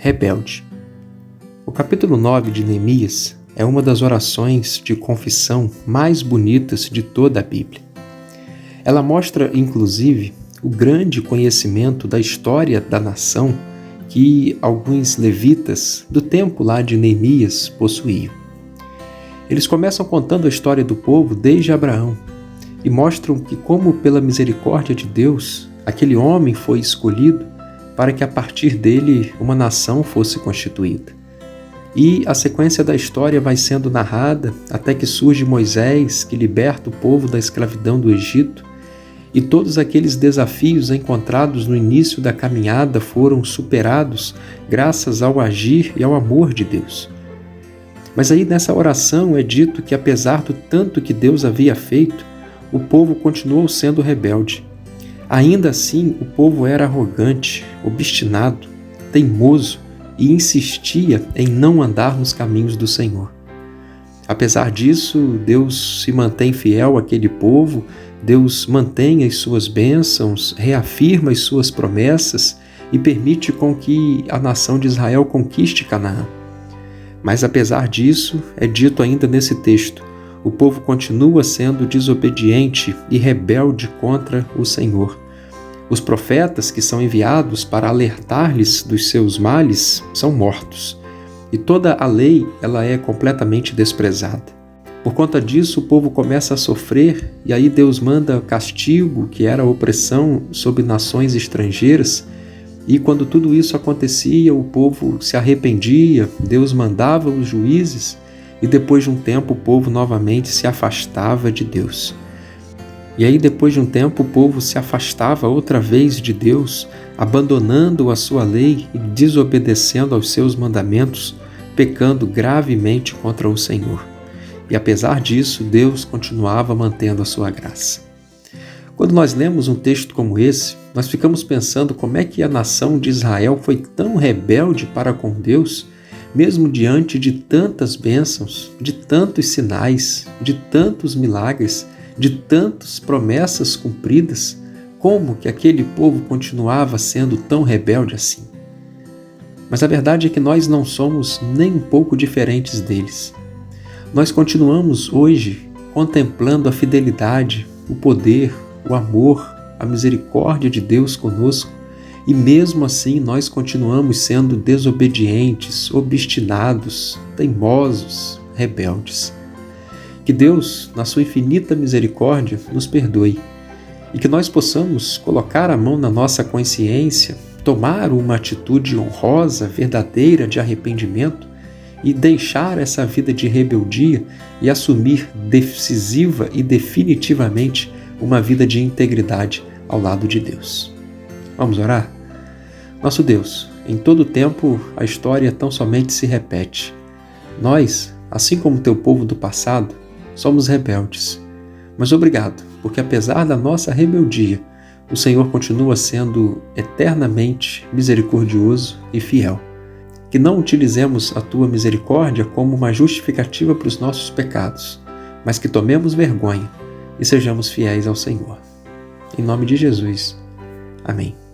rebelde. O capítulo 9 de Neemias é uma das orações de confissão mais bonitas de toda a Bíblia. Ela mostra, inclusive, o grande conhecimento da história da nação que alguns levitas do tempo lá de Neemias possuíam. Eles começam contando a história do povo desde Abraão e mostram que, como pela misericórdia de Deus, aquele homem foi escolhido para que a partir dele uma nação fosse constituída. E a sequência da história vai sendo narrada até que surge Moisés, que liberta o povo da escravidão do Egito, e todos aqueles desafios encontrados no início da caminhada foram superados graças ao agir e ao amor de Deus. Mas aí nessa oração é dito que, apesar do tanto que Deus havia feito, o povo continuou sendo rebelde. Ainda assim, o povo era arrogante, obstinado, teimoso e insistia em não andar nos caminhos do Senhor. Apesar disso, Deus se mantém fiel àquele povo, Deus mantém as suas bênçãos, reafirma as suas promessas e permite com que a nação de Israel conquiste Canaã. Mas apesar disso, é dito ainda nesse texto, o povo continua sendo desobediente e rebelde contra o Senhor. Os profetas que são enviados para alertar-lhes dos seus males são mortos. E toda a lei ela é completamente desprezada. Por conta disso, o povo começa a sofrer e aí Deus manda castigo, que era a opressão sobre nações estrangeiras. E quando tudo isso acontecia, o povo se arrependia, Deus mandava os juízes e depois de um tempo o povo novamente se afastava de Deus. E aí depois de um tempo o povo se afastava outra vez de Deus, abandonando a sua lei e desobedecendo aos seus mandamentos, pecando gravemente contra o Senhor. E apesar disso, Deus continuava mantendo a sua graça. Quando nós lemos um texto como esse, nós ficamos pensando como é que a nação de Israel foi tão rebelde para com Deus, mesmo diante de tantas bênçãos, de tantos sinais, de tantos milagres, de tantas promessas cumpridas, como que aquele povo continuava sendo tão rebelde assim? Mas a verdade é que nós não somos nem um pouco diferentes deles. Nós continuamos hoje contemplando a fidelidade, o poder, o amor, a misericórdia de Deus conosco, e mesmo assim nós continuamos sendo desobedientes, obstinados, teimosos, rebeldes. Que Deus, na sua infinita misericórdia, nos perdoe e que nós possamos colocar a mão na nossa consciência, tomar uma atitude honrosa, verdadeira de arrependimento e deixar essa vida de rebeldia e assumir decisiva e definitivamente uma vida de integridade ao lado de Deus. Vamos orar? Nosso Deus, em todo tempo a história tão somente se repete. Nós, assim como teu povo do passado, somos rebeldes. Mas obrigado, porque apesar da nossa rebeldia, o Senhor continua sendo eternamente misericordioso e fiel. Que não utilizemos a tua misericórdia como uma justificativa para os nossos pecados, mas que tomemos vergonha e sejamos fiéis ao Senhor. Em nome de Jesus. Amém.